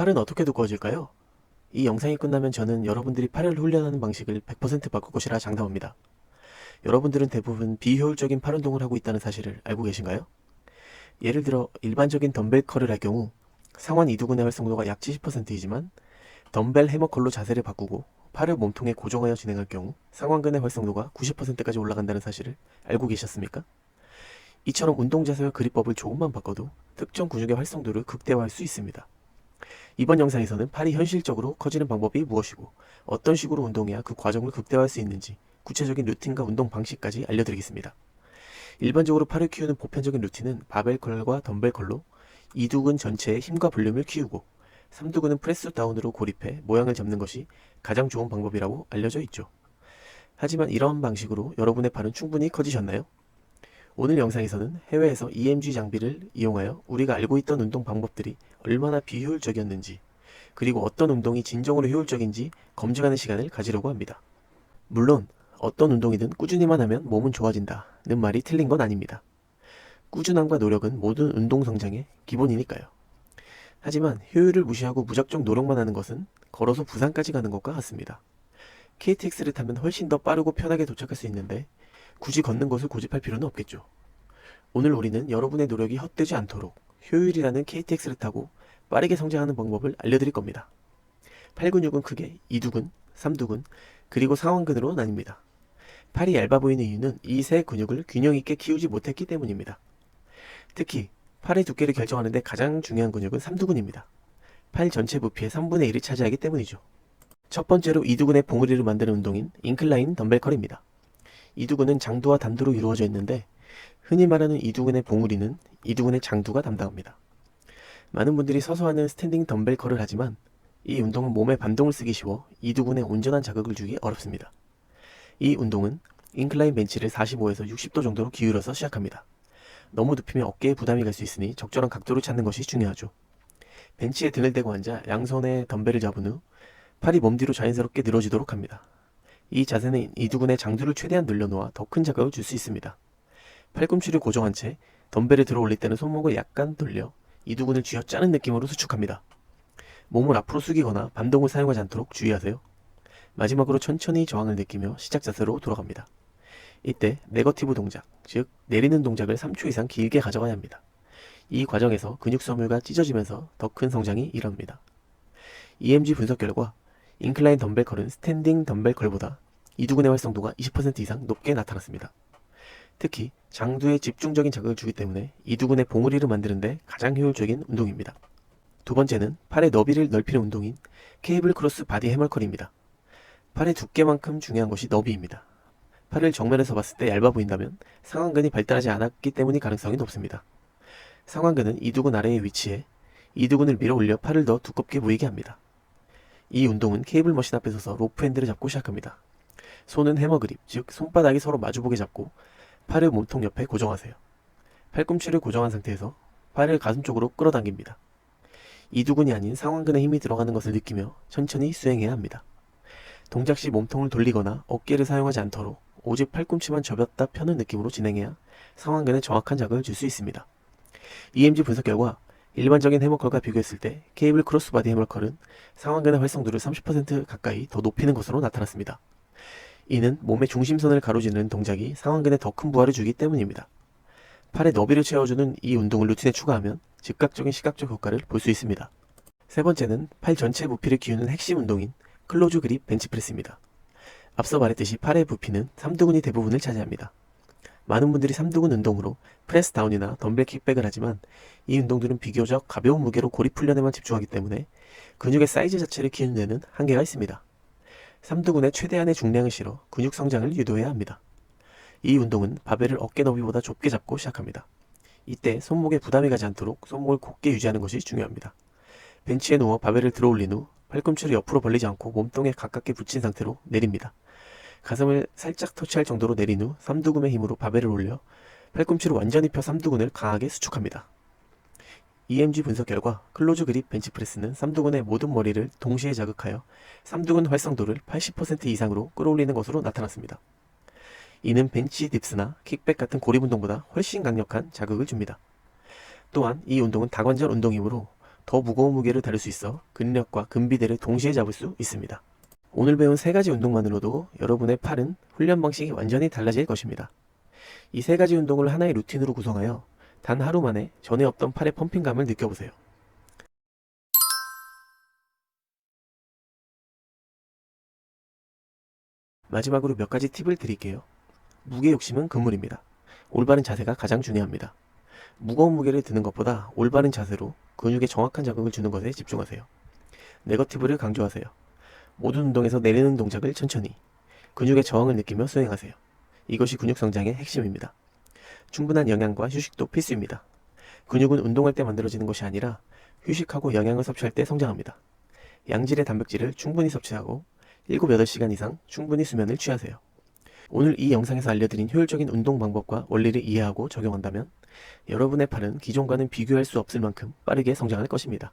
팔은 어떻게 두꺼워질까요? 이 영상이 끝나면 저는 여러분들이 팔을 훈련하는 방식을 100% 바꿀 것이라 장담합니다. 여러분들은 대부분 비효율적인 팔 운동을 하고 있다는 사실을 알고 계신가요? 예를 들어 일반적인 덤벨 컬을 할 경우 상완 이두근의 활성도가 약 70%이지만 덤벨 해머 컬로 자세를 바꾸고 팔을 몸통에 고정하여 진행할 경우 상완근의 활성도가 90%까지 올라간다는 사실을 알고 계셨습니까? 이처럼 운동 자세와 그립법을 조금만 바꿔도 특정 근육의 활성도를 극대화할 수 있습니다. 이번 영상에서는 팔이 현실적으로 커지는 방법이 무엇이고 어떤 식으로 운동해야 그 과정을 극대화할 수 있는지 구체적인 루틴과 운동 방식까지 알려드리겠습니다. 일반적으로 팔을 키우는 보편적인 루틴은 바벨 컬과 덤벨 컬로 이두근 전체의 힘과 볼륨을 키우고 삼두근은 프레스 다운으로 고립해 모양을 잡는 것이 가장 좋은 방법이라고 알려져 있죠. 하지만 이런 방식으로 여러분의 팔은 충분히 커지셨나요? 오늘 영상에서는 해외에서 EMG 장비를 이용하여 우리가 알고 있던 운동 방법들이 얼마나 비효율적이었는지, 그리고 어떤 운동이 진정으로 효율적인지 검증하는 시간을 가지려고 합니다. 물론 어떤 운동이든 꾸준히만 하면 몸은 좋아진다는 말이 틀린 건 아닙니다. 꾸준함과 노력은 모든 운동 성장의 기본이니까요. 하지만 효율을 무시하고 무작정 노력만 하는 것은 걸어서 부산까지 가는 것과 같습니다. KTX를 타면 훨씬 더 빠르고 편하게 도착할 수 있는데 굳이 걷는 것을 고집할 필요는 없겠죠. 오늘 우리는 여러분의 노력이 헛되지 않도록 효율이라는 KTX를 타고 빠르게 성장하는 방법을 알려드릴 겁니다. 팔 근육은 크게 이두근, 삼두근, 그리고 상완근으로 나뉩니다. 팔이 얇아 보이는 이유는 이 세 근육을 균형 있게 키우지 못했기 때문입니다. 특히 팔의 두께를 결정하는데 가장 중요한 근육은 삼두근입니다. 팔 전체 부피의 3분의 1을 차지하기 때문이죠. 첫 번째로 이두근의 봉우리를 만드는 운동인 인클라인 덤벨 컬입니다. 이두근은 장두와 단두로 이루어져 있는데 흔히 말하는 이두근의 봉우리는 이두근의 장두가 담당합니다. 많은 분들이 서서 하는 스탠딩 덤벨 컬을 하지만 이 운동은 몸에 반동을 쓰기 쉬워 이두근에 온전한 자극을 주기 어렵습니다. 이 운동은 인클라인 벤치를 45에서 60도 정도로 기울여서 시작합니다. 너무 눕히면 어깨에 부담이 갈 수 있으니 적절한 각도를 찾는 것이 중요하죠. 벤치에 등을 대고 앉아 양손에 덤벨을 잡은 후 팔이 몸 뒤로 자연스럽게 늘어지도록 합니다. 이 자세는 이두근의 장두를 최대한 늘려놓아 더 큰 자극을 줄 수 있습니다. 팔꿈치를 고정한 채 덤벨을 들어 올릴 때는 손목을 약간 돌려 이두근을 쥐어 짜는 느낌으로 수축합니다. 몸을 앞으로 숙이거나 반동을 사용하지 않도록 주의하세요. 마지막으로 천천히 저항을 느끼며 시작 자세로 돌아갑니다. 이때 네거티브 동작, 즉 내리는 동작을 3초 이상 길게 가져가야 합니다. 이 과정에서 근육 소모가 찢어지면서 더 큰 성장이 일어납니다. EMG 분석 결과 인클라인 덤벨 컬은 스탠딩 덤벨 컬보다 이두근의 활성도가 20% 이상 높게 나타났습니다. 특히 장두에 집중적인 자극을 주기 때문에 이두근의 봉우리를 만드는데 가장 효율적인 운동입니다. 두 번째는 팔의 너비를 넓히는 운동인 케이블 크로스 바디 해멀컬입니다. 팔의 두께만큼 중요한 것이 너비입니다. 팔을 정면에서 봤을 때 얇아 보인다면 상완근이 발달하지 않았기 때문일 가능성이 높습니다. 상완근은 이두근 아래에 위치해 이두근을 밀어 올려 팔을 더 두껍게 보이게 합니다. 이 운동은 케이블 머신 앞에 서서 로프 핸들을 잡고 시작합니다. 손은 해머 그립, 즉 손바닥이 서로 마주보게 잡고 팔을 몸통 옆에 고정하세요. 팔꿈치를 고정한 상태에서 팔을 가슴 쪽으로 끌어당깁니다. 이두근이 아닌 상완근에 힘이 들어가는 것을 느끼며 천천히 수행해야 합니다. 동작 시 몸통을 돌리거나 어깨를 사용하지 않도록 오직 팔꿈치만 접었다 펴는 느낌으로 진행해야 상완근에 정확한 자극을 줄 수 있습니다. EMG 분석 결과 일반적인 해머컬과 비교했을 때 케이블 크로스바디 해머컬은 상완근의 활성도를 30% 가까이 더 높이는 것으로 나타났습니다. 이는 몸의 중심선을 가로지르는 동작이 상완근에 더 큰 부하를 주기 때문입니다. 팔의 너비를 채워주는 이 운동을 루틴에 추가하면 즉각적인 시각적 효과를 볼 수 있습니다. 세 번째는 팔 전체 부피를 키우는 핵심 운동인 클로즈 그립 벤치프레스입니다. 앞서 말했듯이 팔의 부피는 삼두근이 대부분을 차지합니다. 많은 분들이 삼두근 운동으로 프레스 다운이나 덤벨 킥백을 하지만 이 운동들은 비교적 가벼운 무게로 고립 훈련에만 집중하기 때문에 근육의 사이즈 자체를 키우는 데는 한계가 있습니다. 삼두근에 최대한의 중량을 실어 근육 성장을 유도해야 합니다. 이 운동은 바벨을 어깨 너비보다 좁게 잡고 시작합니다. 이때 손목에 부담이 가지 않도록 손목을 곧게 유지하는 것이 중요합니다. 벤치에 누워 바벨을 들어 올린 후 팔꿈치를 옆으로 벌리지 않고 몸통에 가깝게 붙인 상태로 내립니다. 가슴을 살짝 터치할 정도로 내린 후 삼두근의 힘으로 바벨을 올려 팔꿈치로 완전히 펴 삼두근을 강하게 수축합니다. EMG 분석 결과 클로즈 그립 벤치프레스는 삼두근의 모든 머리를 동시에 자극하여 삼두근 활성도를 80% 이상으로 끌어올리는 것으로 나타났습니다. 이는 벤치 딥스나 킥백 같은 고립 운동보다 훨씬 강력한 자극을 줍니다. 또한 이 운동은 다관절 운동이므로 더 무거운 무게를 다룰 수 있어 근력과 근비대를 동시에 잡을 수 있습니다. 오늘 배운 3가지 운동만으로도 여러분의 팔은 훈련 방식이 완전히 달라질 것입니다. 이 3가지 운동을 하나의 루틴으로 구성하여 단 하루 만에 전에 없던 팔의 펌핑감을 느껴보세요. 마지막으로 몇 가지 팁을 드릴게요. 무게 욕심은 금물입니다. 올바른 자세가 가장 중요합니다. 무거운 무게를 드는 것보다 올바른 자세로 근육에 정확한 자극을 주는 것에 집중하세요. 네거티브를 강조하세요. 모든 운동에서 내리는 동작을 천천히, 근육의 저항을 느끼며 수행하세요. 이것이 근육 성장의 핵심입니다. 충분한 영양과 휴식도 필수입니다. 근육은 운동할 때 만들어지는 것이 아니라 휴식하고 영양을 섭취할 때 성장합니다. 양질의 단백질을 충분히 섭취하고 7, 8시간 이상 충분히 수면을 취하세요. 오늘 이 영상에서 알려드린 효율적인 운동 방법과 원리를 이해하고 적용한다면 여러분의 팔은 기존과는 비교할 수 없을 만큼 빠르게 성장할 것입니다.